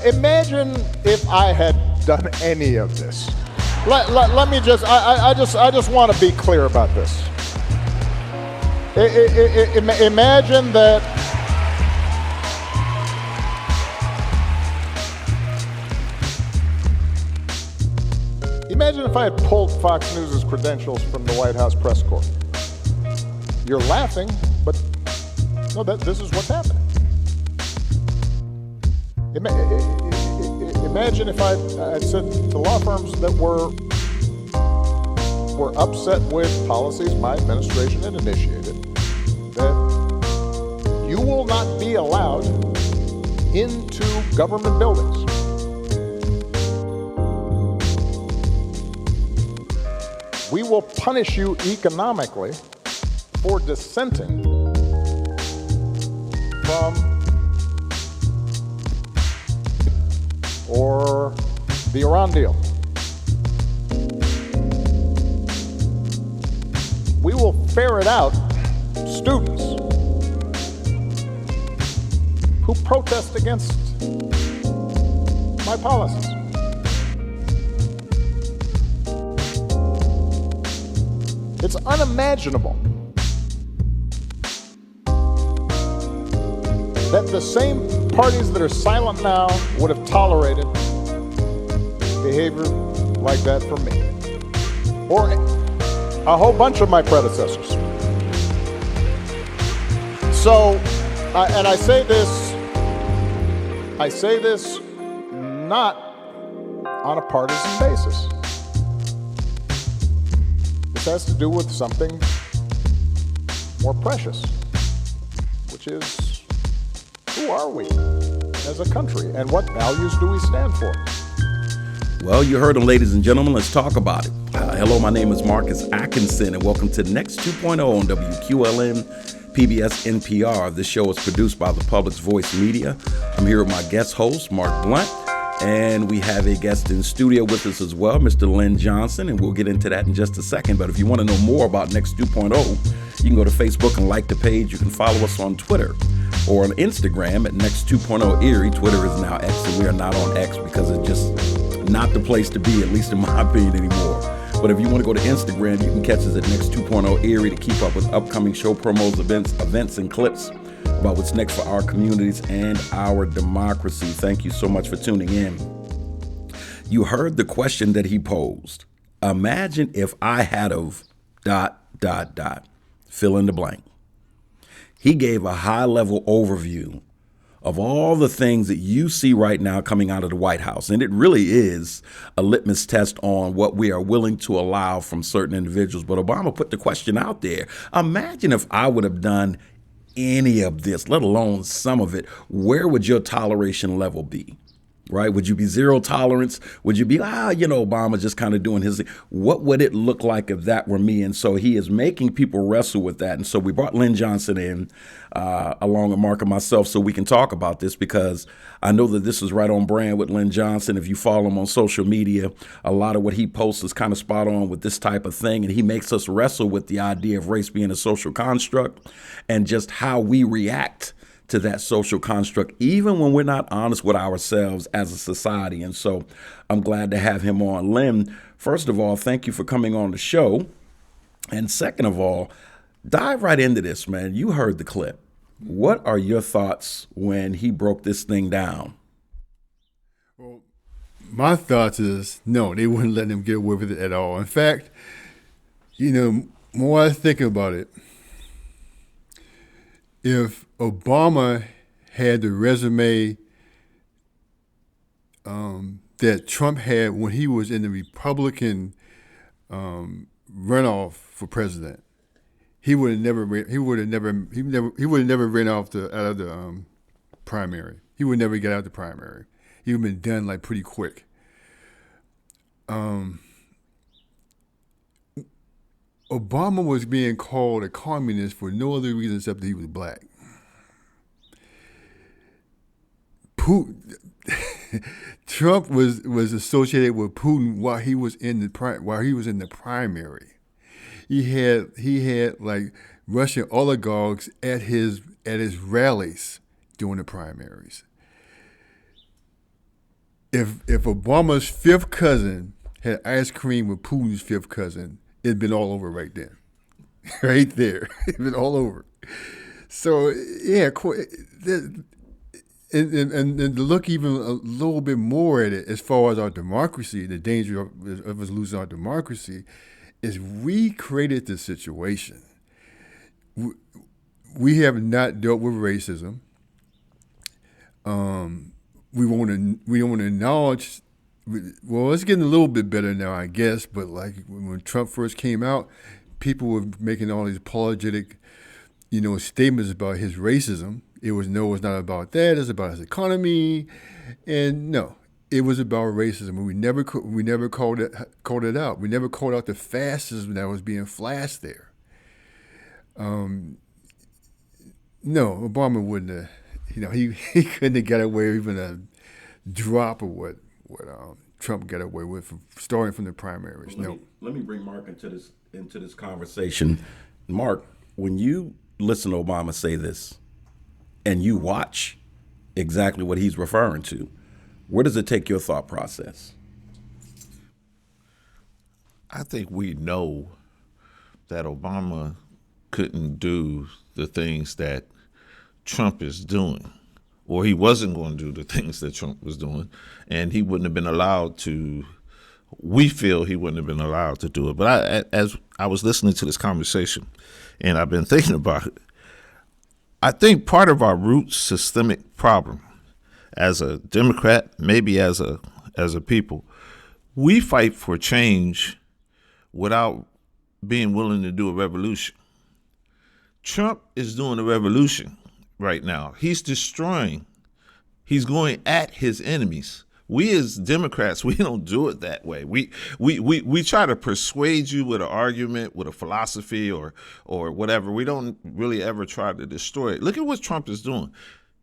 Imagine if I had done any of this. Let me just, I just want to be clear about this. Imagine that Imagine if I had pulled Fox News' credentials from the White House press corps. You're laughing, but no, this is what's happening. Imagine if I said to law firms that were upset with policies my administration had initiated that you will not be allowed into government buildings. We will punish you economically for dissenting from or the Iran deal. We will ferret out students who protest against my policies. It's unimaginable that the same parties that are silent now would have tolerated behavior like that from me, or a whole bunch of my predecessors. So, and I say this not on a partisan basis. This has to do with something more precious, which is, who are we as a country and what values do we stand for? Well, you heard them, ladies and gentlemen. Let's talk about it. Hello, my name is Marcus Atkinson, and welcome to Next 2.0 on WQLN, PBS, NPR. This show is produced by the Public's Voice Media. I'm here with my guest host, Marc Blount, and we have a guest in studio with us as well, Mr. Lynn Johnson, and we'll get into that in just a second. But if you want to know more about Next 2.0, you can go to Facebook and like the page. You can follow us on Twitter or on Instagram at Next 2.0 Erie. Twitter is now X, and we are not on X because it's just not the place to be, at least in my opinion, anymore. But if you want to go to Instagram, you can catch us at Next 2.0 Erie to keep up with upcoming show promos, events, and clips about what's next for our communities and our democracy. Thank you so much for tuning in. You heard the question that he posed. Imagine if I had of ... fill in the blank. He gave a high-level overview of all the things that you see right now coming out of the White House. And it really is a litmus test on what we are willing to allow from certain individuals. But Obama put the question out there. Imagine if I would have done any of this, let alone some of it, where would your toleration level be? Right? Would you be zero tolerance? Would you be, Obama just kind of doing his thing? What would it look like if that were me? And so he is making people wrestle with that. And so we brought Lynn Johnson in, along with Marc and myself, so we can talk about this, because I know that this is right on brand with Lynn Johnson. If you follow him on social media, a lot of what he posts is kind of spot on with this type of thing. And he makes us wrestle with the idea of race being a social construct and just how we react to that social construct, even when we're not honest with ourselves as a society. And so I'm glad to have him on. Lynn, first of all, thank you for coming on the show. And second of all, dive right into this, man. You heard the clip. What are your thoughts when he broke this thing down? Well, my thoughts is, no, they wouldn't let him get away with it at all. In fact, more I think about it, if Obama had the resume that Trump had when he was in the Republican runoff for president, he would have never ran off out of the primary. He would never get out of the primary. He would have been done like pretty quick. Obama was being called a communist for no other reason except that he was black. Trump was associated with Putin while he was in the primary. He had like Russian oligarchs at his rallies during the primaries. if Obama's fifth cousin had ice cream with Putin's fifth cousin, it'd been all over right then, right there. It'd been all over. So yeah, and to look even a little bit more at it as far as our democracy, the danger of us losing our democracy, is we created the situation. We have not dealt with racism. We want to acknowledge. Well, it's getting a little bit better now, I guess. But like when Trump first came out, people were making all these apologetic, statements about his racism. It was it's not about that. It's about his economy, and no, it was about racism. We never called it out. We never called out the fascism that was being flashed there. No, Obama wouldn't have. He couldn't have got away with even a drop of what Trump got away with starting from the primaries. Let me bring Marc into this conversation. Marc, when you listen to Obama say this, and you watch exactly what he's referring to, where does it take your thought process? I think we know that Obama couldn't do the things that Trump is doing, or he wasn't going to do the things that Trump was doing, and he wouldn't have been allowed to. We feel he wouldn't have been allowed to do it. But as I was listening to this conversation, and I've been thinking about it, I think part of our root systemic problem as a Democrat, maybe as a people, we fight for change without being willing to do a revolution. Trump is doing a revolution right now. He's destroying. He's going at his enemies. We as Democrats, we don't do it that way. We try to persuade you with an argument, with a philosophy or whatever. We don't really ever try to destroy it. Look at what Trump is doing.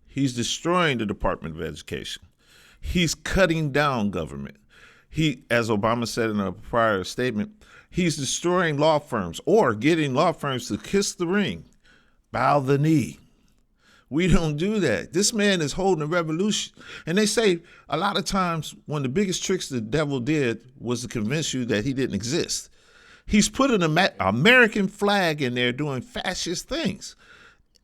He's destroying the Department of Education. He's cutting down government. He, as Obama said in a prior statement, he's destroying law firms or getting law firms to kiss the ring, bow the knee. We don't do that. This man is holding a revolution. And they say a lot of times one of the biggest tricks the devil did was to convince you that he didn't exist. He's put an American flag in there doing fascist things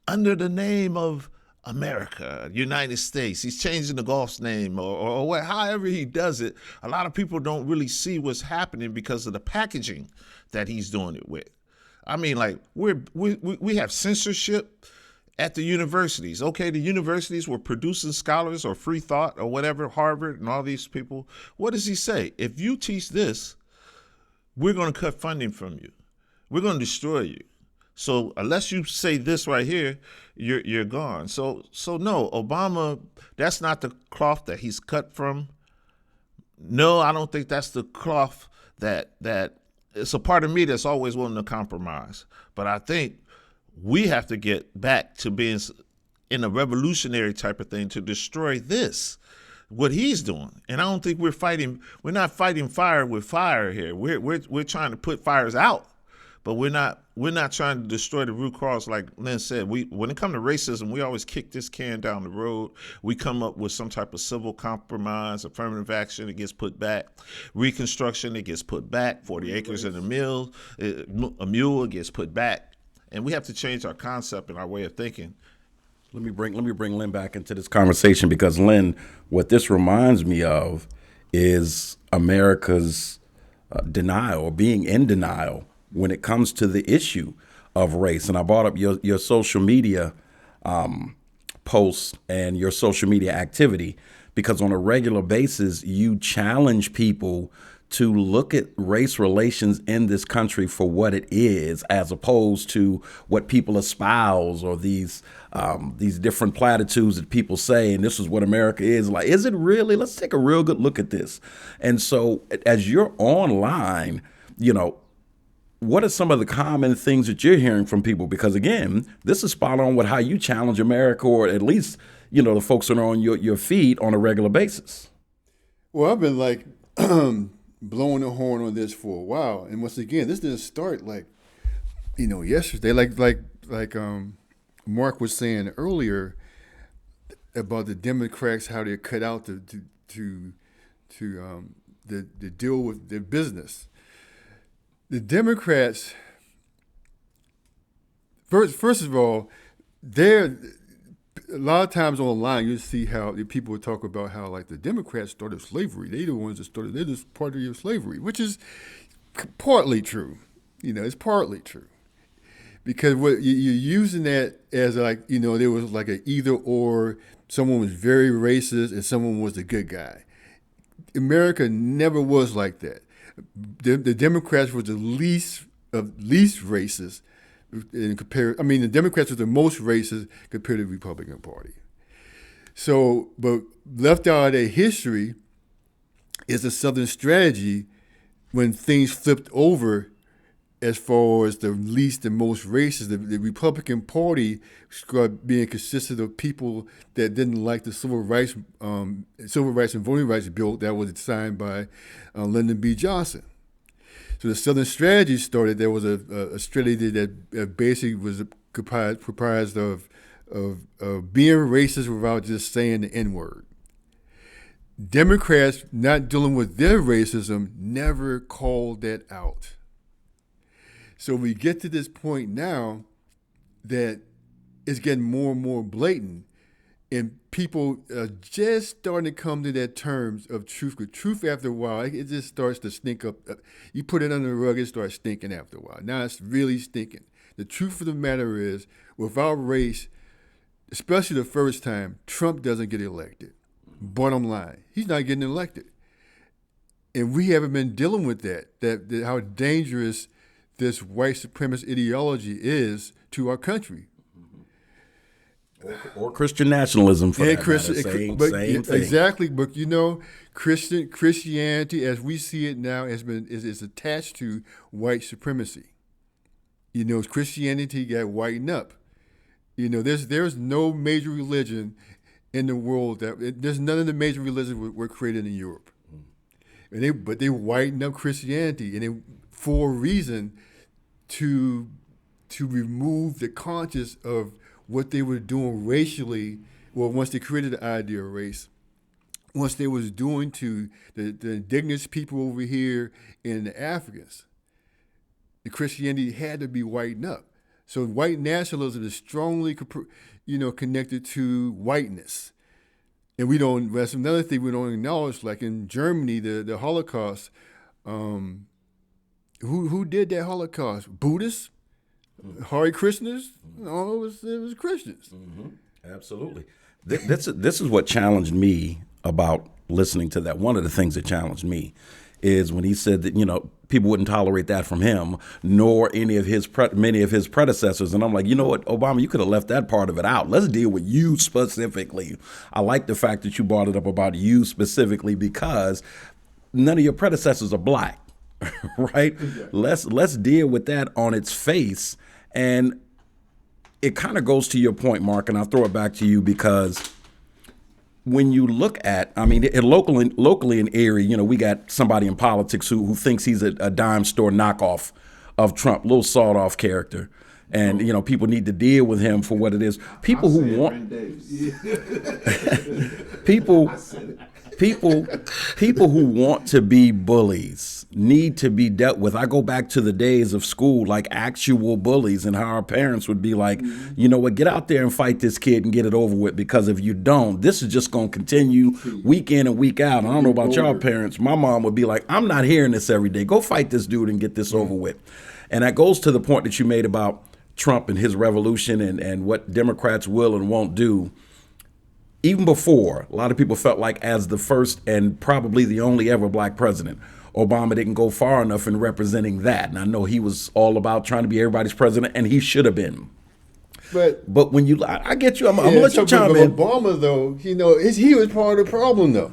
under the name of America, United States. He's changing the Gulf's name or however he does it. A lot of people don't really see what's happening because of the packaging that he's doing it with. I mean, like we have censorship at the universities. Okay, the universities were producing scholars or free thought or whatever, Harvard and all these people. What does he say? If you teach this, we're going to cut funding from you. We're going to destroy you. So unless you say this right here, you're gone. So no, Obama, that's not the cloth that he's cut from. No, I don't think that's the cloth that it's a part of me that's always willing to compromise. But I think we have to get back to being in a revolutionary type of thing to destroy this, what he's doing. And I don't think we're not fighting fire with fire here. We're trying to put fires out, but we're not trying to destroy the root cause. Like Lynn said, when it comes to racism, we always kick this can down the road. We come up with some type of civil compromise, affirmative action, it gets put back. Reconstruction, it gets put back. 40 acres and a mule, it gets put back. And we have to change our concept and our way of thinking. Let me bring Lynn back into this conversation because, Lynn, what this reminds me of is America's denial or being in denial when it comes to the issue of race. And I brought up your social media posts and your social media activity because on a regular basis, you challenge people to look at race relations in this country for what it is, as opposed to what people espouse or these different platitudes that people say, and this is what America is. Like, is it really? Let's take a real good look at this. And so as you're online, what are some of the common things that you're hearing from people? Because again, this is spot on with how you challenge America, or at least, the folks that are on your feed on a regular basis. Well, I've been like blowing the horn on this for a while, and once again, this didn't start yesterday. Like Marc was saying earlier about the Democrats, how they're cut out to to deal with their business. The Democrats, first of all, they're a lot of times online you see how the people would talk about how like the Democrats started slavery. They're the ones that started. They're just part of your slavery, which is partly true. It's partly true. Because what you're using that as like, there was like an either or, someone was very racist and someone was the good guy. America never was like that. The Democrats were the least racist the Democrats were the most racist compared to the Republican Party. So, but left out of their history is the Southern strategy when things flipped over as far as the least and most racist. The Republican Party started being consisted of people that didn't like the Civil Rights and Voting Rights Bill that was signed by Lyndon B. Johnson. So the Southern strategy started. There was a strategy that basically was comprised of being racist without just saying the N-word. Democrats, not dealing with their racism, never called that out. So we get to this point now that it's getting more and more blatant, and people are just starting to come to that terms of truth. Because truth, after a while, it just starts to stink up. You put it under the rug, it starts stinking after a while. Now it's really stinking. The truth of the matter is, without race, especially the first time, Trump doesn't get elected. Bottom line, he's not getting elected. And we haven't been dealing with that how dangerous this white supremacist ideology is to our country. Or Christian nationalism for that matter. Same thing. Exactly, but Christianity, as we see it now, is attached to white supremacy. Christianity got whitened up. There's no major religion in the world there's none of the major religions were created in Europe, but they whitened up Christianity, and for a reason to remove the conscience of what they were doing racially. Well, once they created the idea of race, once they was doing to the indigenous people over here and the Africans, the Christianity had to be whitened up. So white nationalism is strongly, connected to whiteness. And that's another thing we don't acknowledge, like in Germany, the Holocaust, who did that Holocaust? Buddhists? Hare Krishnas? No, it was Christians. Mm-hmm. Absolutely. This is what challenged me about listening to that. One of the things that challenged me is when he said that, people wouldn't tolerate that from him, nor many of his predecessors. And I'm like, you know what, Obama, you could have left that part of it out. Let's deal with you specifically. I like the fact that you brought it up about you specifically because none of your predecessors are black, right? Exactly. Let's deal with that on its face. And it kind of goes to your point, Mark, and I'll throw it back to you because when you look at, locally in Erie, we got somebody in politics who thinks he's a dime store knockoff of Trump, little sawed off character. And, people need to deal with him for what it is. People who want people who want to be bullies need to be dealt with. I go back to the days of school, like actual bullies, and how our parents would be like, you know what, get out there and fight this kid and get it over with, because if you don't, this is just going to continue week in and week out. I don't know about y'all parents. My mom would be like, I'm not hearing this every day. Go fight this dude and get this over with. And that goes to the point that you made about Trump and his revolution and what Democrats will and won't do. Even before, a lot of people felt like as the first and probably the only ever black president, Obama didn't go far enough in representing that. And I know he was all about trying to be everybody's president, and he should have been. But when you, I get you, I'm going to let you chime in. Obama, though, he was part of the problem, though.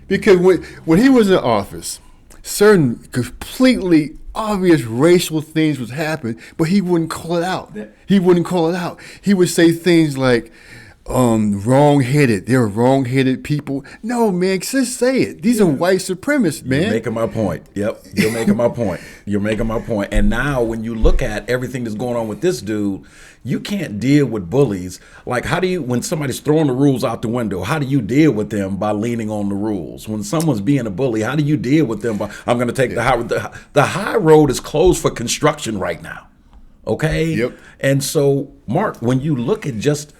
Because when he was in office, certain completely obvious racial things was happening, but he wouldn't call it out. He would say things like, wrong-headed. They're wrong-headed people. No, man, just say it. These are white supremacists, man. You're making my point. Yep, you're making my point. You're making my point. And now when you look at everything that's going on with this dude, you can't deal with bullies. Like, how do you, when somebody's throwing the rules out the window, how do you deal with them? By leaning on the rules. When someone's being a bully, how do you deal with them? I'm going to take the high road is closed for construction right now. Okay? Yep. And so, Mark, when you look at just,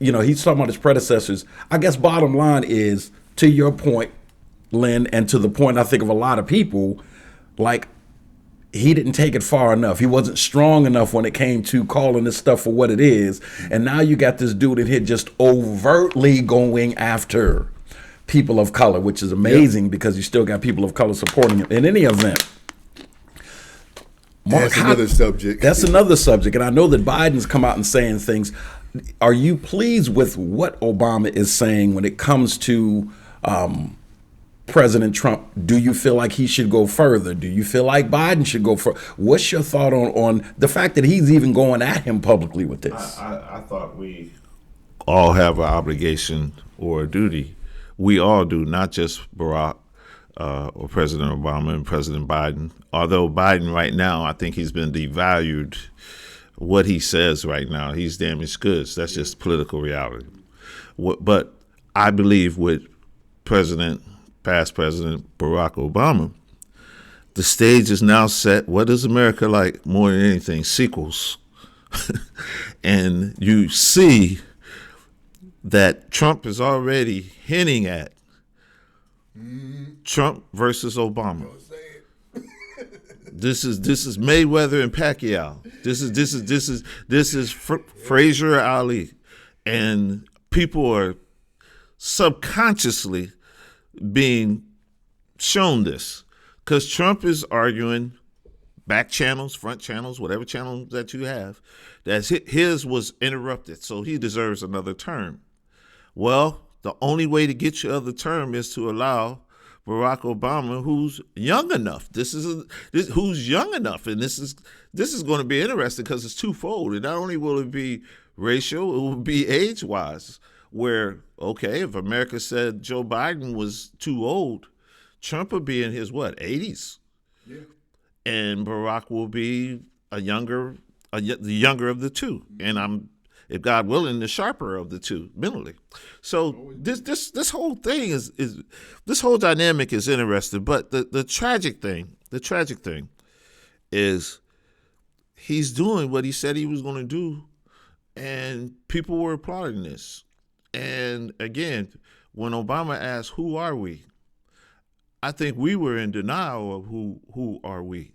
he's talking about his predecessors. I guess bottom line is, to your point, Lynn, and to the point I think of a lot of people, like, he didn't take it far enough. He wasn't strong enough when it came to calling this stuff for what it is. And now you got this dude in here just overtly going after people of color, which is amazing because you still got people of color supporting him. In any event, Marc, that's another subject. That's another subject. And I know that Biden's come out and saying things. Are you pleased with what Obama is saying when it comes to President Trump? Do you feel like he should go further? Do you feel like Biden should go further? What's your thought on the fact that he's even going at him publicly with this? I thought we all have an obligation or a duty. We all do, not just Barack or President Obama and President Biden. Although Biden right now, I think he's been devalued. What he says right now, he's damaged goods. That's just political reality. But I believe with past President Barack Obama, the stage is now set. What does America like more than anything? Sequels. And you see that Trump is already hinting at Trump versus Obama. This is Mayweather and Pacquiao. This is Frazier Ali, and people are subconsciously being shown this because Trump is arguing back channels, front channels, whatever channel that you have, that his was interrupted, so he deserves another term. Well, the only way to get your other term is to allow Barack Obama, who's young enough. Who's young enough, and this is going to be interesting because it's twofold. And not only will it be racial, it will be age-wise. Where, okay, if America said Joe Biden was too old, Trump would be in his 80s, yeah, and Barack will be the younger of the two, and if God willing, the sharper of the two mentally. So this whole thing is this whole dynamic is interesting. But the tragic thing is he's doing what he said he was going to do, and people were applauding this. And again, when Obama asked, "Who are we?" I think we were in denial of who are we.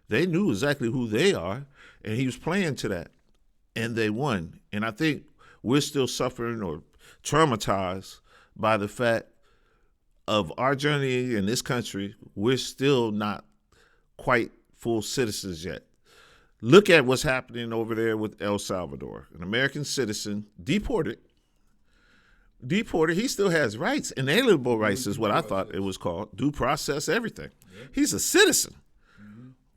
They knew exactly who they are, and he was playing to that. And they won. And I think we're still suffering or traumatized by the fact of our journey in this country. We're still not quite full citizens yet. Look at what's happening over there with El Salvador. An American citizen deported. He still has rights. Inalienable rights is what I thought it was called. Due process, everything. Yeah. He's a citizen.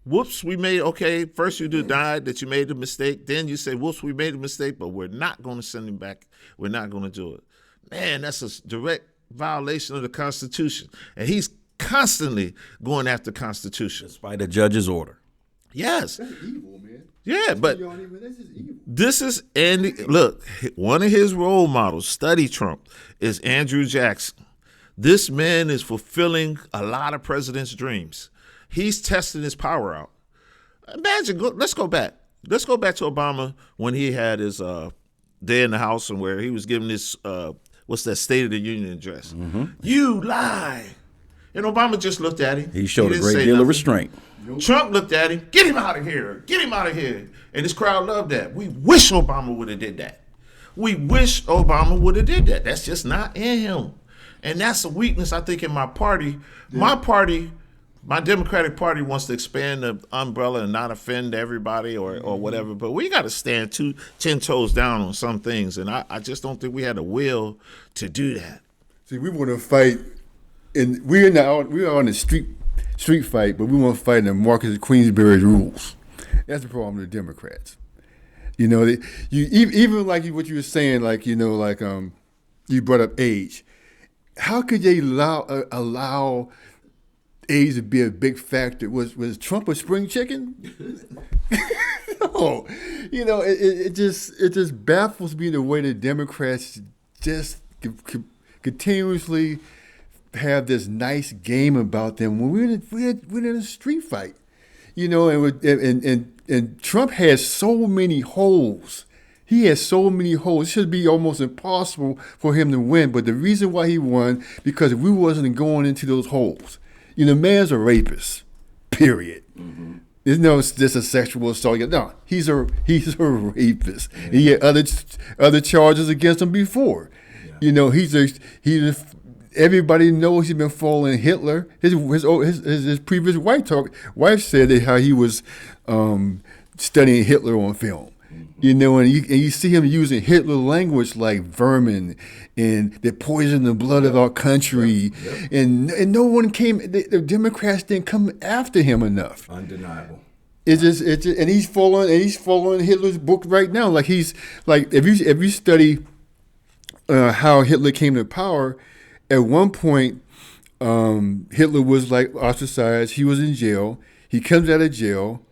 Whoops, we made, okay, first you denied that you made a mistake. Then you say, whoops, we made a mistake, but we're not going to send him back. We're not going to do it. Man, that's a direct violation of the Constitution. And he's constantly going after the Constitution. Despite a judge's order. Yes. That's evil, man. Yeah, but this is evil. This is, and look, one of his role models, study Trump, is Andrew Jackson. This man is fulfilling a lot of presidents' dreams. He's testing his power out. Imagine, let's go back. Let's go back to Obama when he had his day in the House and where he was giving this, what's that, State of the Union address. Mm-hmm. You lie. And Obama just looked at him. He showed a great deal of restraint. Trump looked at him, get him out of here, get him out of here. And this crowd loved that. We wish Obama would have did that. We wish Obama would have did that. That's just not in him. And that's a weakness, I think, in my party. Yeah. My Democratic Party wants to expand the umbrella and not offend everybody or whatever, but we got to stand 10 toes down on some things, and I just don't think we had the will to do that. See, we want to fight, and we're on the street fight, but we want to fight in the Marcus Queensberry's rules. That's the problem with the Democrats. You know, even like what you were saying, like you brought up age. How could they allow age to be a big factor? Was Trump a spring chicken? No, it just baffles me the way the Democrats just continuously have this nice game about them when we're in a street fight. And Trump has so many holes. He has so many holes. It should be almost impossible for him to win. But the reason why he won, because we wasn't going into those holes. Man's a rapist, period. Mm-hmm. There's no just a sexual assault. No, he's a rapist. Yeah. He had other charges against him before. Yeah. Everybody knows he's been following Hitler. His previous wife said that how he was studying Hitler on film. Mm-hmm. And you see him using Hitler language like vermin and they poison the blood of our country. Yep. And no one the Democrats didn't come after him enough. Undeniable. And he's following Hitler's book right now. Like if you study how Hitler came to power, at one point Hitler was like ostracized. He was in jail. He comes out of jail,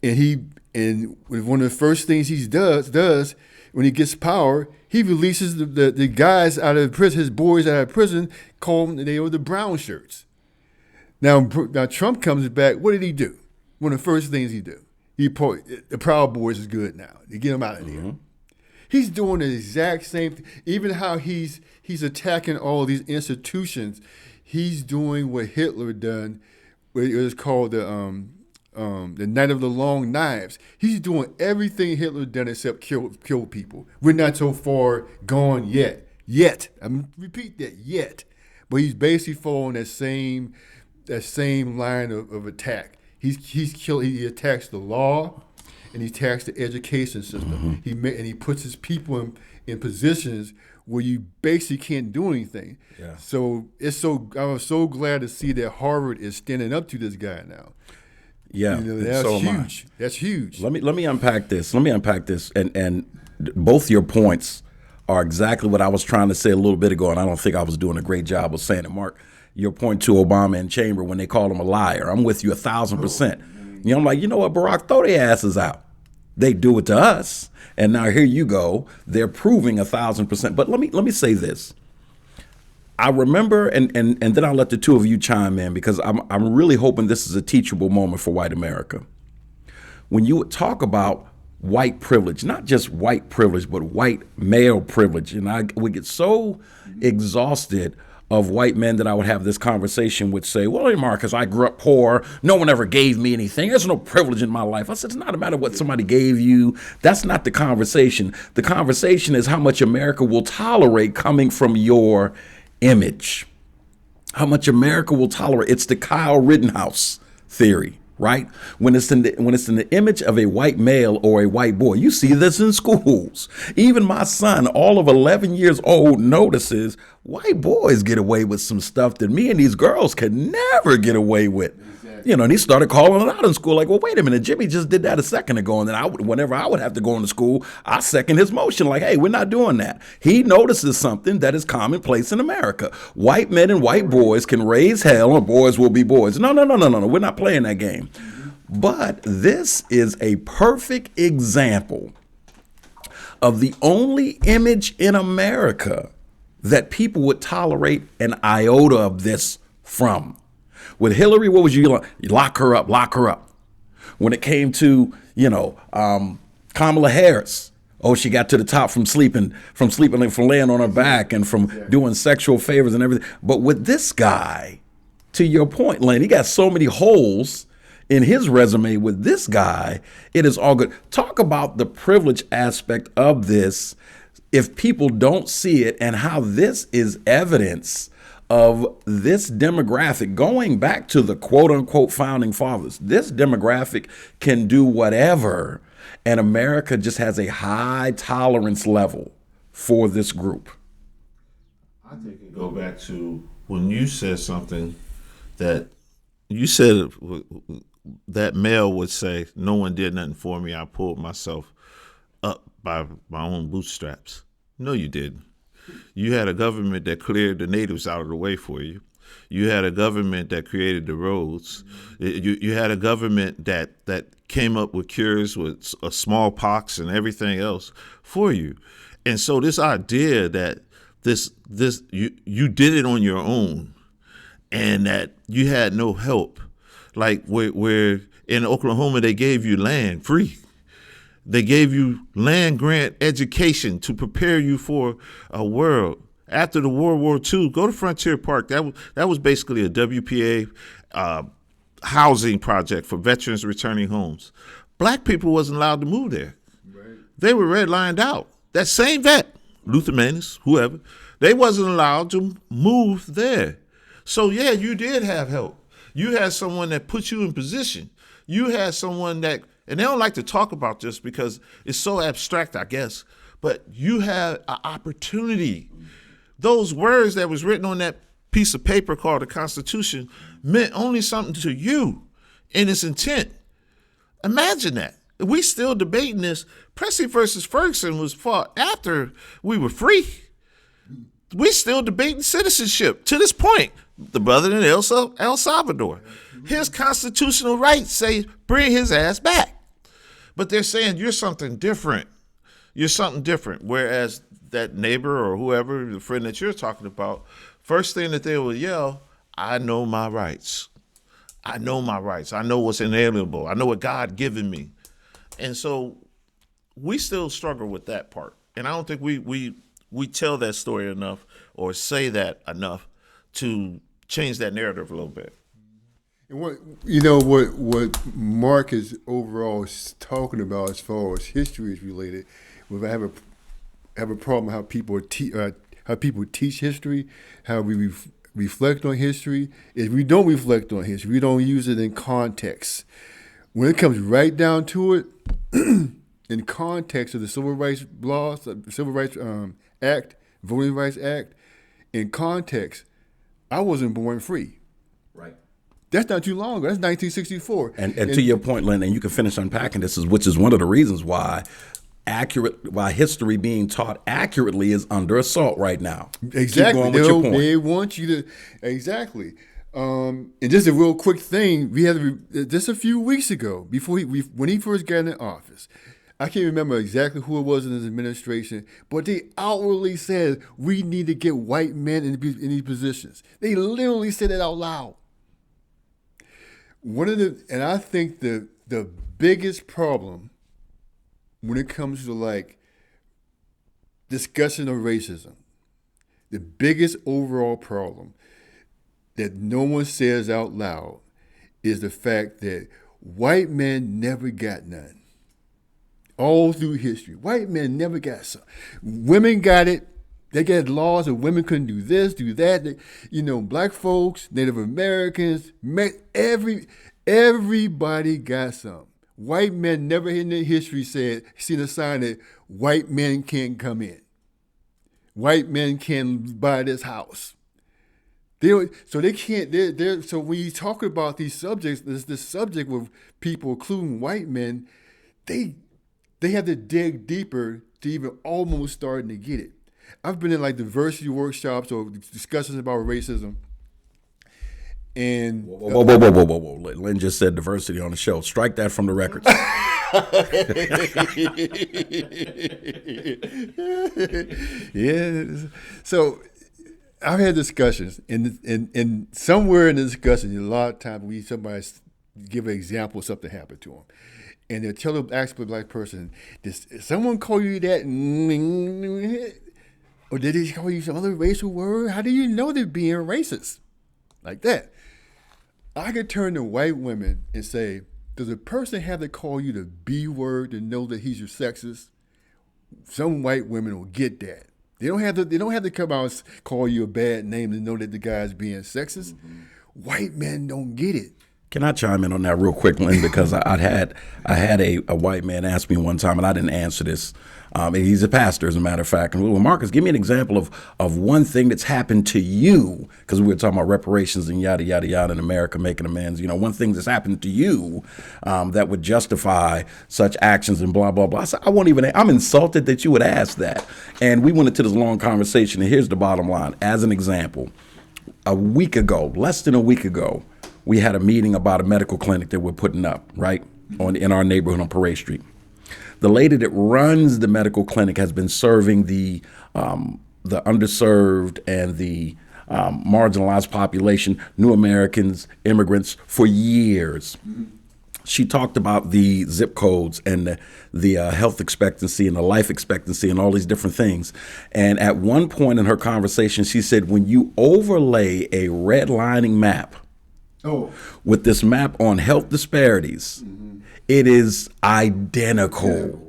and one of the first things he does when he gets power, he releases the guys out of prison, his boys out of prison, call them, they were the brown shirts. Now Trump comes back. What did he do? One of the first things he do, the Proud Boys is good now. You get them out of there. He's doing the exact same thing. Even how he's attacking all these institutions, he's doing what Hitler done. It was called the Night of the Long Knives. He's doing everything Hitler done except kill people. We're not so far gone yet. I'm repeat that yet. But he's basically following that same line of attack. He attacks the law, and he attacks the education system. Mm-hmm. He puts his people in positions where you basically can't do anything. Yeah. So I was so glad to see that Harvard is standing up to this guy now. Yeah, that's huge. That's huge. Let me unpack this. And both your points are exactly what I was trying to say a little bit ago, and I don't think I was doing a great job of saying it, Mark. Your point to Obama and Chamber when they called him a liar. I'm with you 1,000%. I'm like, you know what, Barack, throw their asses out. They do it to us, and now here you go. They're proving 1,000%. But let me say this. I remember, and then I'll let the two of you chime in because I'm really hoping this is a teachable moment for white America. When you talk about white privilege, not just white privilege, but white male privilege, and I would get so exhausted of white men that I would have this conversation would say, well, hey, Marcus, I grew up poor. No one ever gave me anything. There's no privilege in my life. I said, it's not a matter of what somebody gave you. That's not the conversation. The conversation is how much America will tolerate coming from your image. How much America will tolerate. It's the Kyle Rittenhouse theory, right? When it's in the image of a white male or a white boy. You see this in schools. Even my son, all of 11 years old, notices white boys get away with some stuff that me and these girls could never get away with. Exactly. And he started calling it out in school like, well, wait a minute, Jimmy just did that a second ago. And then whenever I would have to go into school, I second his motion like, hey, we're not doing that. He notices something that is commonplace in America. White men and white boys can raise hell and boys will be boys. No. We're not playing that game. But this is a perfect example of the only image in America that people would tolerate an iota of this from. With Hillary, what was you like? Lock her up. When it came to, Kamala Harris, she got to the top from laying on her back and from doing sexual favors and everything. But with this guy, to your point, Lynn, he got so many holes in his resume. With this guy, it is all good. Talk about the privilege aspect of this if people don't see it and how this is evidence of this demographic going back to the quote unquote founding fathers. This demographic can do whatever, and America just has a high tolerance level for this group. I think it go back to when you said something that you said that male would say, no one did nothing for me. I pulled myself up by my own bootstraps. No, you didn't. You had a government that cleared the natives out of the way for you. You had a government that created the roads. You had a government that came up with cures with smallpox and everything else for you. And so this idea that you did it on your own and that you had no help, like where in Oklahoma they gave you land free. They gave you land grant education to prepare you for a world. After the World War II, go to Frontier Park. That was basically a WPA housing project for veterans returning homes. Black people wasn't allowed to move there. Right. They were redlined out. That same vet, Luther Manus, whoever, they wasn't allowed to move there. So yeah, you did have help. You had someone that put you in position. You had someone that, and they don't like to talk about this because it's so abstract, I guess, but you had an opportunity. Those words that was written on that piece of paper called the Constitution meant only something to you in its intent. Imagine that. We still debating this. Plessy versus Ferguson was fought after we were free. We still debating citizenship to this point. The brother in El Salvador. His constitutional rights say bring his ass back. But they're saying you're something different. You're something different. Whereas that neighbor or whoever, the friend that you're talking about, first thing that they will yell, I know my rights. I know my rights. I know what's inalienable. I know what God given me. And so we still struggle with that part. And I don't think we tell that story enough or say that enough to change that narrative a little bit. And what Marc is overall talking about as far as history is related, I have a problem how people teach history, how we reflect on history. If we don't reflect on history, we don't use it in context. When it comes right down to it, in context of the Civil Rights laws, the Civil Rights Act, Voting Rights Act, in context, I wasn't born free. Right. That's not too long ago. That's 1964. And to your point, Lynn, and you can finish unpacking this, which is one of the reasons why history being taught accurately is under assault right now. Exactly. Keep going with your point. They want you to exactly. And just a real quick thing, we had just a few weeks ago before when he first got in office. I can't remember exactly who it was in his administration, but they outwardly said we need to get white men in these positions. They literally said it out loud. And I think the biggest problem when it comes to like discussion of racism, the biggest overall problem that no one says out loud is the fact that white men never got none. All through history, white men never got some. Women got it. They got laws that women couldn't do this, do that. Black folks, Native Americans, everybody got some. White men never in their history seen a sign that white men can't come in. White men can't buy this house. So they can't. So when you talk about these subjects, this subject with people, including white men, they have to dig deeper to even almost starting to get it. I've been in like diversity workshops or discussions about racism. And whoa. Lynn just said diversity on the show. Strike that from the records. Yeah. So I've had discussions, and somewhere in the discussion, a lot of times somebody give an example of something happened to them. And they'll ask the black person, did someone call you that? Or did they call you some other racial word? How do you know they're being racist? Like that. I could turn to white women and say, does a person have to call you the B word to know that he's your sexist? Some white women will get that. They don't have to come out and call you a bad name to know that the guy's being sexist. Mm-hmm. White men don't get it. Can I chime in on that real quick, Lynn? Because I had a white man ask me one time, and I didn't answer this. And he's a pastor, as a matter of fact. And well, Marcus, give me an example of one thing that's happened to you, because we were talking about reparations and yada yada yada in America making amends. One thing that's happened to you that would justify such actions and blah blah blah. I said, I'm insulted that you would ask that. And we went into this long conversation. And here's the bottom line. As an example, less than a week ago, we had a meeting about a medical clinic that we're putting up, right, in our neighborhood on Parade Street. The lady that runs the medical clinic has been serving the underserved and the marginalized population, new Americans, immigrants, for years. She talked about the zip codes and the health expectancy and the life expectancy and all these different things. And at one point in her conversation, she said, when you overlay a redlining map with this map on health disparities, it is identical.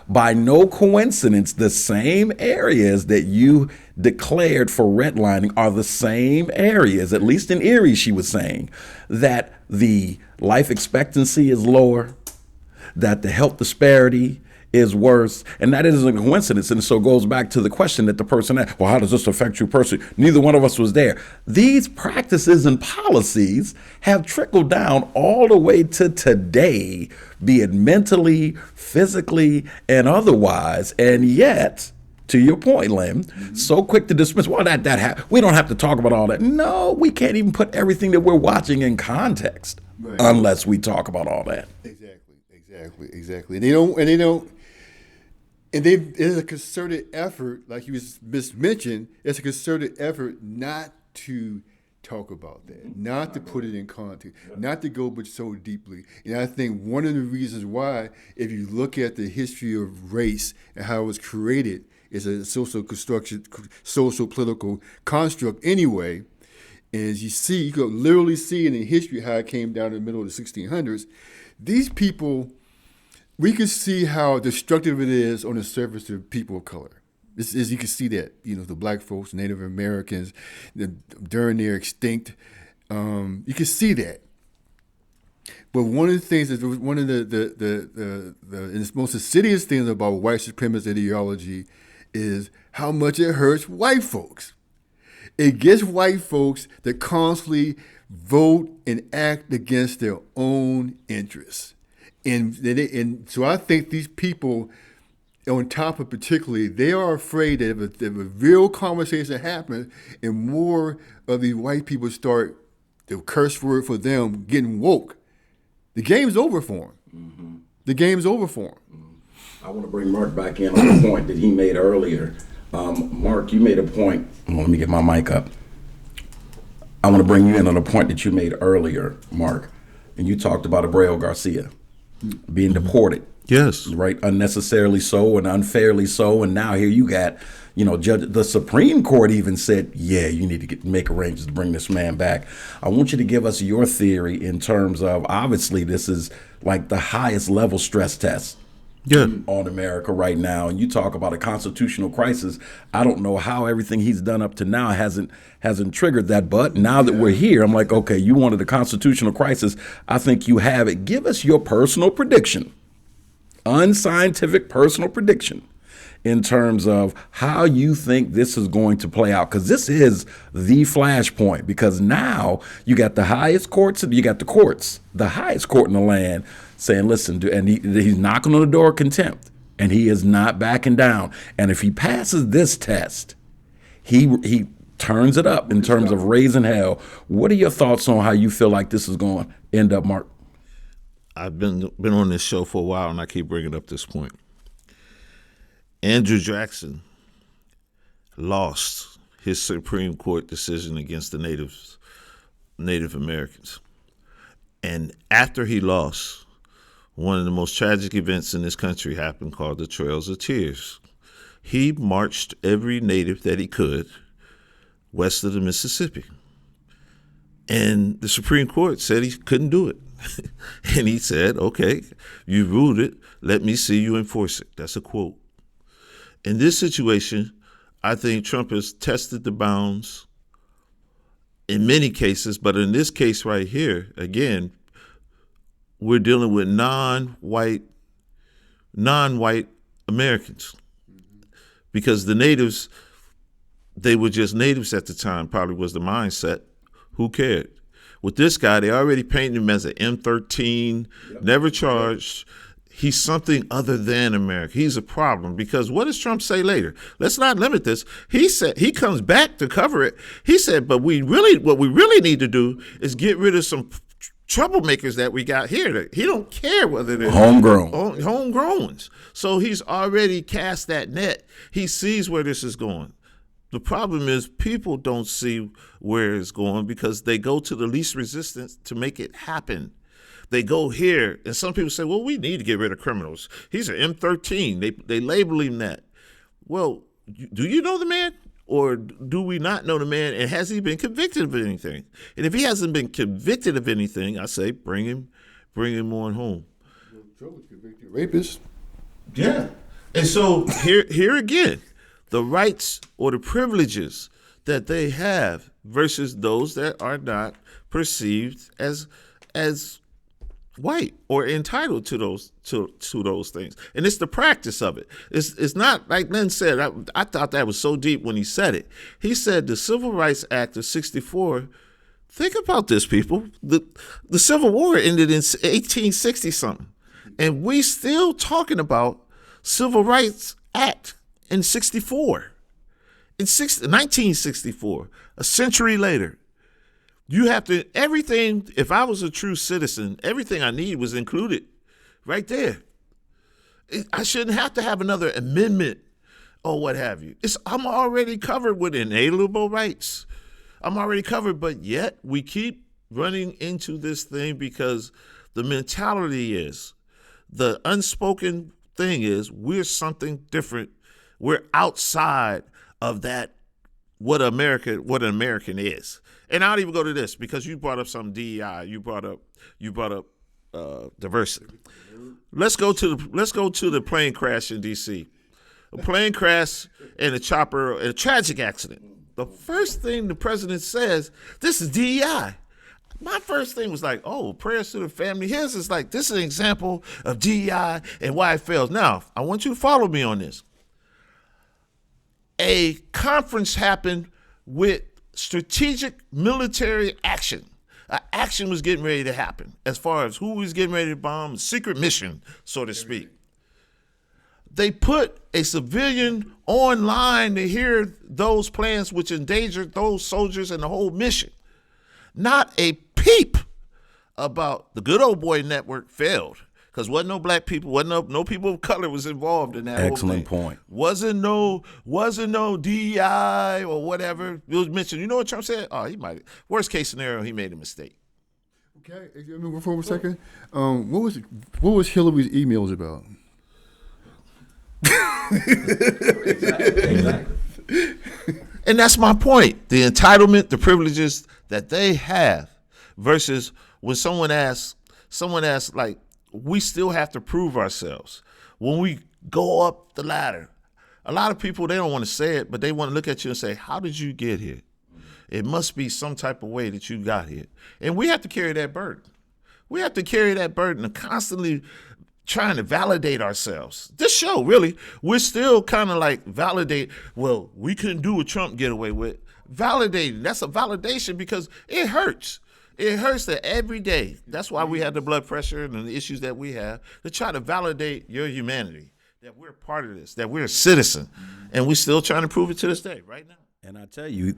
By no coincidence, the same areas that you declared for redlining are the same areas, at least in Erie, she was saying, that the life expectancy is lower, that the health disparity is worse, and that isn't a coincidence. And so it goes back to the question that the person asked, well, how does this affect you personally? Neither one of us was there. These practices and policies have trickled down all the way to today, be it mentally, physically, and otherwise. And yet, to your point, Lynn, so quick to dismiss, well, we don't have to talk about all that. No, we can't even put everything that we're watching in context unless we talk about all that. Exactly. And there's a concerted effort, like you mentioned, it's a concerted effort not to talk about that, not to put it in context, not to go but so deeply. And I think one of the reasons why, if you look at the history of race and how it was created, is a social political construct anyway. And you can literally see in the history how it came down in the middle of the 1600s. These people, we can see how destructive it is on the surface to people of color. You can see that, the black folks, Native Americans, during their extinct, you can see that. But one of the things that one of the most insidious things about white supremacist ideology is how much it hurts white folks. It gets white folks to constantly vote and act against their own interests. And so I think these people, on top of particularly, they are afraid that if a real conversation happens and more of these white people start, the curse word for them, getting woke, the game's over for them. The game's over for them. I want to bring Marc back in on the point that he made earlier. Marc, you made a point. Let me get my mic up. I want to bring you in on a point that you made earlier, Marc. And you talked about Abreu Garcia being deported. Yes. Right? Unnecessarily so and unfairly so. And now here you got, the Supreme Court even said, yeah, you need to make arrangements to bring this man back. I want you to give us your theory in terms of, obviously, this is like the highest level stress test on America right now. And you talk about a constitutional crisis. I don't know how everything he's done up to now hasn't triggered that. But now that we're here, I'm like, okay, you wanted a constitutional crisis. I think you have it. Give us your personal prediction, unscientific personal prediction, in terms of how you think this is going to play out. Because this is the flashpoint. Because now you got the highest courts, and you got the highest court in the land, saying, listen, and he's knocking on the door of contempt, and he is not backing down. And if he passes this test, he turns it up in terms of raising hell. What are your thoughts on how you feel like this is going to end up, Marc? I've been on this show for a while, and I keep bringing up this point. Andrew Jackson lost his Supreme Court decision against the Native Americans. And after he lost, one of the most tragic events in this country happened called the Trails of Tears. He marched every Native that he could west of the Mississippi. And the Supreme Court said he couldn't do it. And he said, okay, you ruled it. Let me see you enforce it. That's a quote. In this situation, I think Trump has tested the bounds in many cases, but in this case right here, again, we're dealing with non-white Americans, because the natives, they were just natives at the time, probably was the mindset. Who cared? With this guy, they already painted him as an M13, never charged. He's something other than America. He's a problem, because what does Trump say later? Let's not limit this. He said, he comes back to cover it. He said, but what we really need to do is get rid of some troublemakers that we got here. He don't care whether they're homegrowns. So he's already cast that net. He sees where this is going. The problem is people don't see where it's going because they go to the least resistance to make it happen. They go here, and some people say, well, we need to get rid of criminals. He's an M13. They label him that. Well, do you know the man? Or do we not know the man, and has he been convicted of anything? And if he hasn't been convicted of anything, I say bring him on home. Joe was convicted rapist. Yeah. And so here again, the rights or the privileges that they have versus those that are not perceived as white or entitled to those things. And it's the practice of it. It's not like Lynn said. I thought that was so deep when he said it. He said the Civil Rights Act of 64. Think about this, people. The Civil War ended in 1860 something, and we still talking about Civil Rights Act in 64. In 1964, a century later. You have to, everything, if I was a true citizen, everything I need was included right there. I shouldn't have to have another amendment or what have you. I'm already covered with inalienable rights. I'm already covered, but yet we keep running into this thing because the mentality is, the unspoken thing is, we're something different. We're outside of that, what an American is. And I'll even go to this because you brought up some DEI. You brought up diversity. Let's go to the plane crash in D.C. A plane crash and a tragic accident. The first thing the president says, this is DEI. My first thing was like, oh, prayers to the family. His is like, this is an example of DEI and why it fails. Now, I want you to follow me on this. A conference happened with strategic military action. Action was getting ready to happen as far as who was getting ready to bomb, secret mission, so to speak. They put a civilian online to hear those plans which endangered those soldiers and the whole mission. Not a peep about the good old boy network failed. Because wasn't no black people, wasn't no people of color was involved in that. Excellent point. Wasn't no DEI or whatever. It was mentioned. You know what Trump said? Oh, he might. Worst case scenario, he made a mistake. Okay, move forward a second. What was Hillary's emails about? And that's my point. The entitlement, the privileges that they have, versus when someone asks, like, we still have to prove ourselves. When we go up the ladder, a lot of people, they don't want to say it, but they want to look at you and say, how did you get here? It must be some type of way that you got here. And we have to carry that burden. We have to carry that burden of constantly trying to validate ourselves. This show, really, we're still kind of like validate, well, we couldn't do what Trump get away with. Validating, that's a validation because it hurts. It hurts that every day. That's why we have the blood pressure and the issues that we have, to try to validate your humanity, that we're part of this, that we're a citizen. And we're still trying to prove it to this day, right now. And I tell you,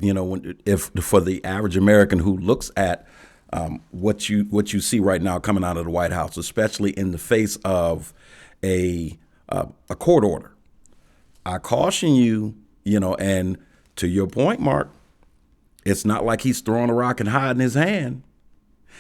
if for the average American who looks at what you see right now coming out of the White House, especially in the face of a court order, I caution you, and to your point, Mark, it's not like he's throwing a rock and hiding his hand.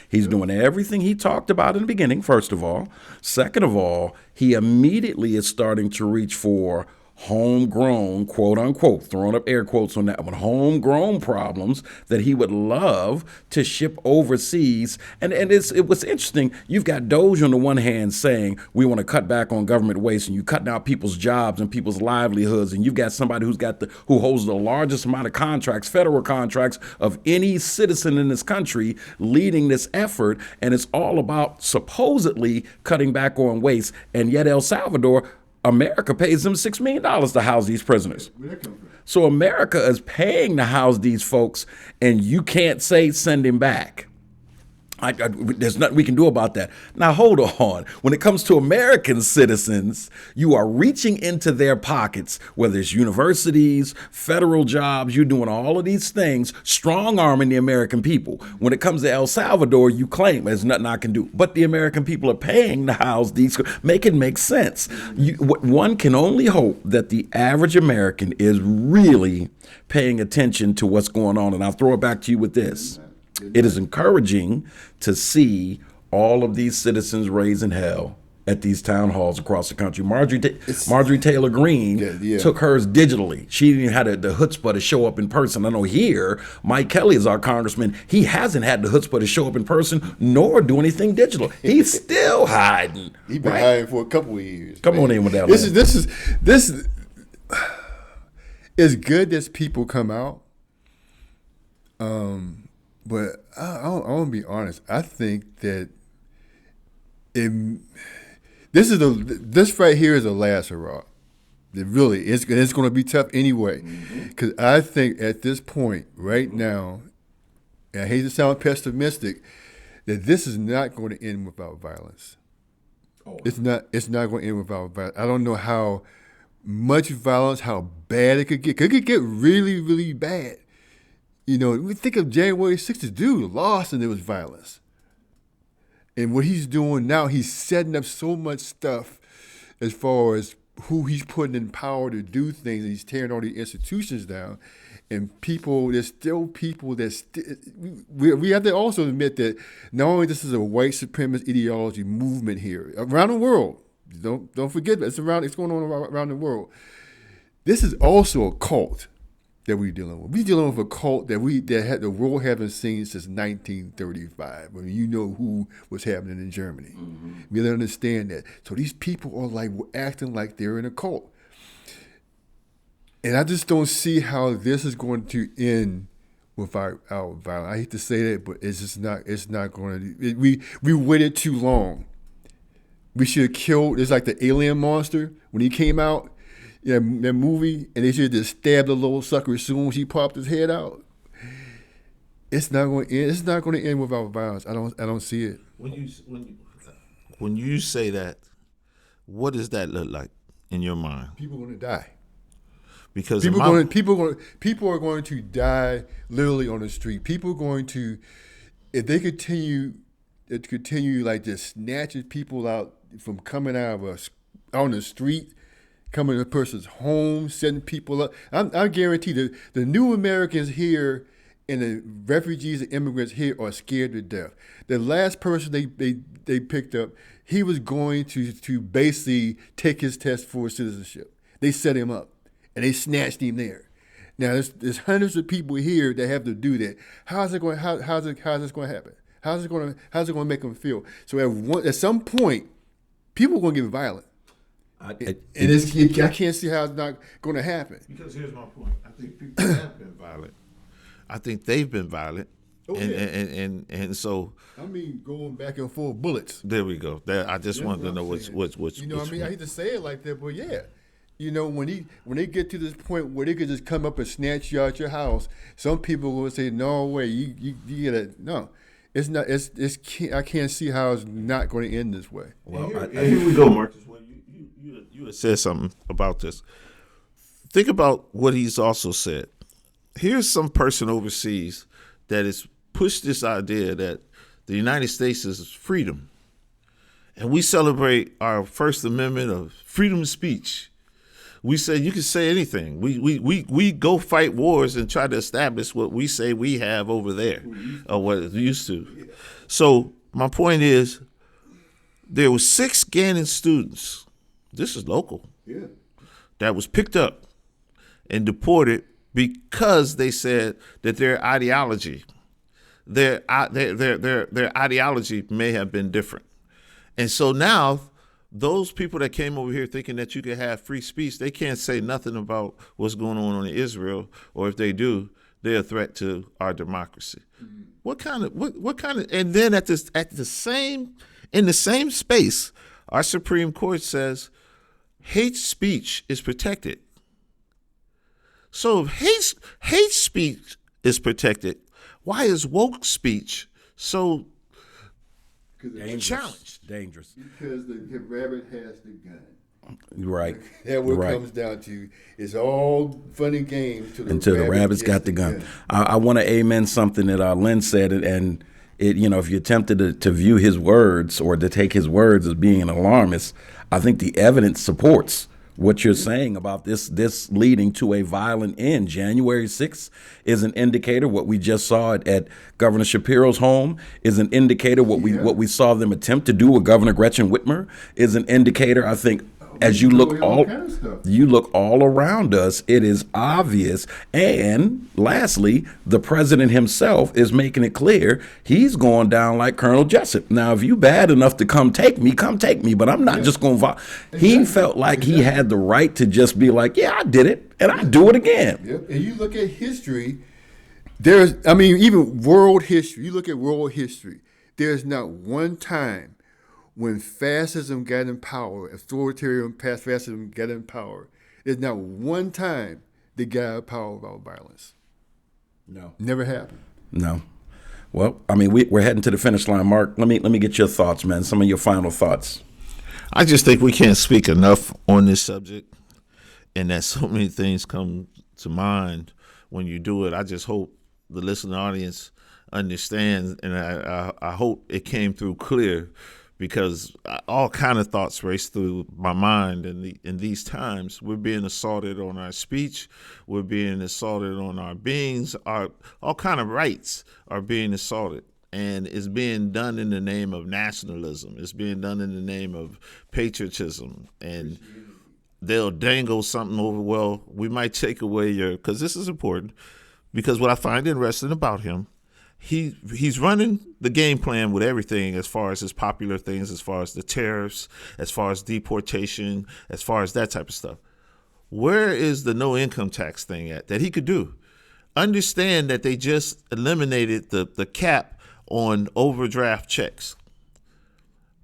He's doing everything he talked about in the beginning, first of all. Second of all, he immediately is starting to reach for homegrown, quote unquote, throwing up air quotes on that one, homegrown problems that he would love to ship overseas. And it was interesting. You've got Doge on the one hand saying we want to cut back on government waste, and you cutting out people's jobs and people's livelihoods, and you've got somebody who holds the largest amount of contracts, federal contracts of any citizen in this country, leading this effort, and it's all about supposedly cutting back on waste. And yet El Salvador, America pays them $6 million to house these prisoners. So America is paying to house these folks, and you can't say send him back. There's nothing we can do about that. Now, hold on. When it comes to American citizens, you are reaching into their pockets, whether it's universities, federal jobs, you're doing all of these things, strong-arming the American people. When it comes to El Salvador, you claim there's nothing I can do. But the American people are paying to house these. Make it make sense. One can only hope that the average American is really paying attention to what's going on. And I'll throw it back to you with this. It is encouraging to see all of these citizens raising hell at these town halls across the country. Marjorie Taylor Greene took hers digitally. She didn't even have the chutzpah to show up in person. I know here, Mike Kelly is our congressman. He hasn't had the chutzpah to show up in person nor do anything digital. He's still hiding. He's been hiding for a couple of years. Come on in with that. This is it's good that people come out. But I want to be honest. I think that this right here is a last hurrah. It really is. It's going to be tough anyway. Because I think at this point, right now, and I hate to sound pessimistic, that this is not going to end without violence. It's not going to end without violence. I don't know how much violence, how bad it could get. It could get really, really bad. You know, we think of January 6th, the dude lost and there was violence. And what he's doing now, he's setting up so much stuff as far as who he's putting in power to do things. And he's tearing all the institutions down. And there's still people that we have to also admit that not only this is a white supremacist ideology movement here, around the world. Don't forget that it's going on around the world. This is also a cult that we're dealing with. We're dealing with a cult that the world haven't seen since 1935. When you know who was happening in Germany. We don't understand that. So these people are acting like they're in a cult. And I just don't see how this is going to end without violence. I hate to say that, but it's just not. It's not going to. We waited too long. We should have killed. It's like the alien monster when he came out. Yeah, that movie, and they should have just stabbed the little sucker as soon as he popped his head out. It's not going to end. It's not going to end without violence. I don't see it. When you say that, what does that look like in your mind? People are going to die. Because people are going to die literally on the street. People are going to, if they continue like just snatching people out from coming out on the street. Coming to a person's home, setting people up. I guarantee that the new Americans here and the refugees and immigrants here are scared to death. The last person they picked up, he was going to basically take his test for citizenship. They set him up, and they snatched him there. Now there's hundreds of people here that have to do that. How's this going to happen? How's it going to make them feel? So at some point, people are going to get violent. I can't see how it's not going to happen. Because here's my point. I think people have been violent. I think they've been violent. And so I mean, going back and forth bullets. There we go. I just wanted to know what's you know what I mean? I hate to say it like that, but yeah. You know, when they get to this point where they could just come up and snatch you out your house, some people will say, "No way, you get it." No, it's not. I can't see how it's not going to end this way. Well, here we go, Marcus. You had said something about this. Think about what he's also said. Here's some person overseas that has pushed this idea that the United States is freedom. And we celebrate our First Amendment of freedom of speech. We say you can say anything. We go fight wars and try to establish what we say we have over there, or what it used to. So my point is, there were 6 Gannon students. This is local. Yeah. that was picked up and deported because they said that their ideology may have been different. And so now those people that came over here thinking that you could have free speech, they can't say nothing about what's going on in Israel, or if they do, they're a threat to our democracy. Mm-hmm. What kind of, and then in the same space, our Supreme Court says hate speech is protected. So if hate speech is protected, why is woke speech so challenged? Dangerous. Because the rabbit has the gun. Right. That's what it comes down to. It's all fun and games until the rabbit's got the gun. I want to amen something that Lynn said, and it, if you're tempted to view his words or to take his words as being an alarmist, I think the evidence supports what you're saying about this leading to a violent end. January 6th is an indicator. What we just saw at Governor Shapiro's home is an indicator. What we saw them attempt to do with Governor Gretchen Whitmer is an indicator. I think as you look all around us, it is obvious. And lastly, the president himself is making it clear he's going down like Colonel Jessup. Now, if you bad enough to come take me, but I'm not just going to He felt like he had the right to just be like, yeah, I did it, and I do it again. Yep. And you look at history, even world history, you look at world history, there's not one time when fascism got in power, authoritarian fascism got in power, there's not one time they got in power without violence. No. Never happened. No. Well, we're heading to the finish line. Marc, let me get your thoughts, man. Some of your final thoughts. I just think we can't speak enough on this subject, and that so many things come to mind when you do it. I just hope the listening audience understands, and I hope it came through clear, because all kind of thoughts race through my mind in these times. We're being assaulted on our speech. We're being assaulted on our beings. All kind of rights are being assaulted. And it's being done in the name of nationalism. It's being done in the name of patriotism. And they'll dangle something over, well, we might take away because this is important, because what I find interesting about him, he's running the game plan with everything, as far as his popular things, as far as the tariffs, as far as deportation, as far as that type of stuff. Where is the no income tax thing at that he could do? Understand that they just eliminated the cap on overdraft checks.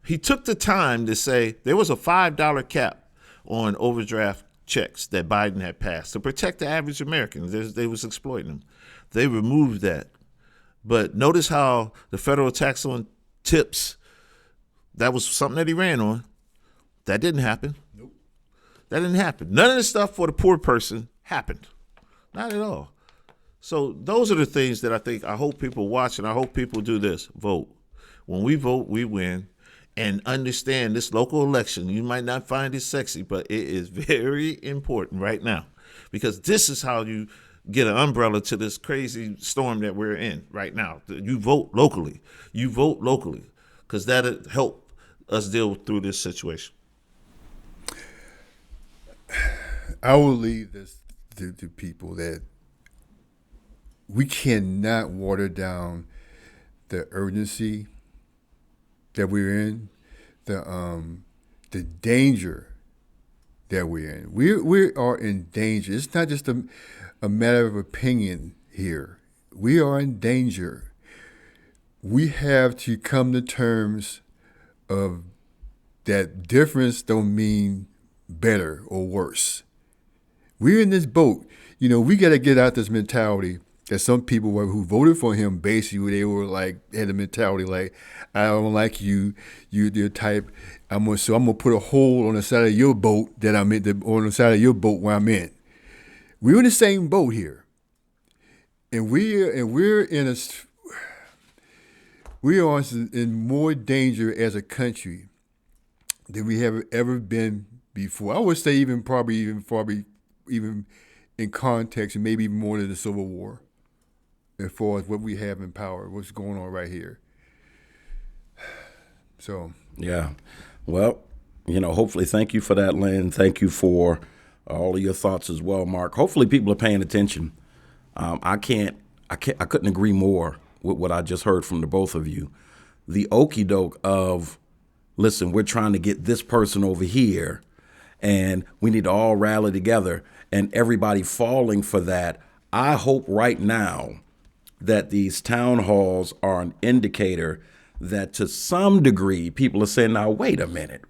He took the time to say there was a $5 cap on overdraft checks that Biden had passed to protect the average American. They was exploiting them. They removed that. But notice how the federal tax on tips, that was something that he ran on. That didn't happen. Nope. That didn't happen. None of the stuff for the poor person happened. Not at all. So those are the things that I hope people watch, and I hope people do this. Vote. When we vote, we win. And understand this local election, you might not find it sexy, but it is very important right now, because this is how you get an umbrella to this crazy storm that we're in right now. You vote locally. You vote locally, because that'll help us deal through this situation. I will leave this to people that we cannot water down the urgency that we're in, the danger that we're in. We are in danger. It's not just a matter of opinion here. We are in danger. We have to come to terms of that difference don't mean better or worse. We're in this boat. We got to get out this mentality that some people who voted for him, basically, they were like, had a mentality like, I don't like you, you're type, I'm gonna put a hole on the side of your boat that I'm in, on the side of your boat where I'm in. We're in the same boat here, and we are in more danger as a country than we have ever been before. I would say even in context, and maybe even more than the Civil War, as far as what we have in power, what's going on right here. So yeah, well, hopefully, thank you for that, Lynn. Thank you for all of your thoughts as well, Marc. Hopefully people are paying attention. I couldn't agree more with what I just heard from the both of you. The okie doke of, listen, we're trying to get this person over here and we need to all rally together, and everybody falling for that. I hope right now that these town halls are an indicator that to some degree people are saying, now, wait a minute,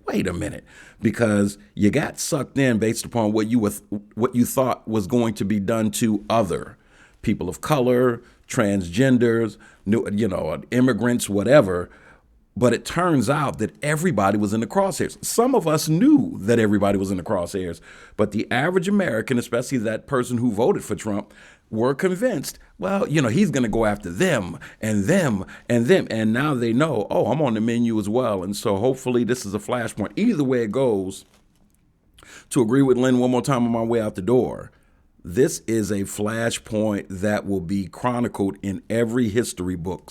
because you got sucked in based upon what you thought was going to be done to other people of color, transgenders, immigrants, whatever. But it turns out that everybody was in the crosshairs. Some of us knew that everybody was in the crosshairs, but the average American, especially that person who voted for Trump, were convinced, well, he's going to go after them and them and them. And now they know, oh, I'm on the menu as well. And so hopefully this is a flashpoint. Either way it goes, to agree with Lynn one more time on my way out the door, this is a flashpoint that will be chronicled in every history book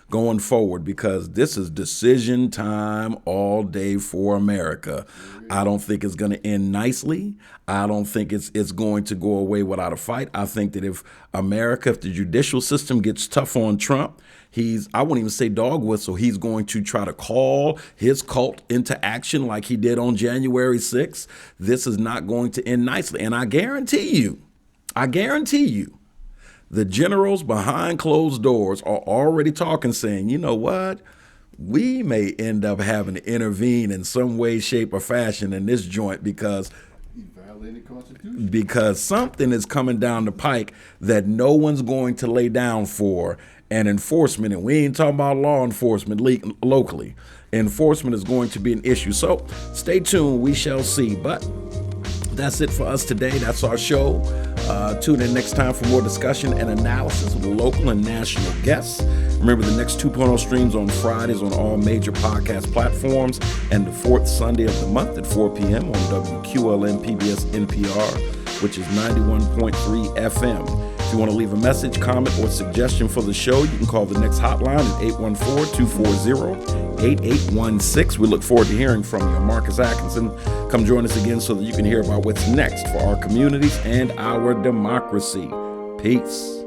going forward, because this is decision time all day for America. I don't think it's going to end nicely. I don't think it's going to go away without a fight. I think that if the judicial system gets tough on Trump, I won't even say dog whistle, he's going to try to call his cult into action like he did on January 6th. This is not going to end nicely. And I guarantee you, the generals behind closed doors are already talking, saying, you know what? We may end up having to intervene in some way, shape, or fashion in this joint because something is coming down the pike that no one's going to lay down for. And enforcement, and we ain't talking about law enforcement locally. Enforcement is going to be an issue. So stay tuned. We shall see. But that's it for us today. That's our show. Tune in next time for more discussion and analysis with local and national guests. Remember, the next 2.0 streams on Fridays on all major podcast platforms, and the fourth Sunday of the month at 4 p.m. on WQLN PBS NPR, which is 91.3 FM. If you want to leave a message, comment, or suggestion for the show, you can call the next hotline at 814-240-8816. We look forward to hearing from you. I'm Marcus Atkinson. Come join us again so that you can hear about what's next for our communities and our democracy. Peace.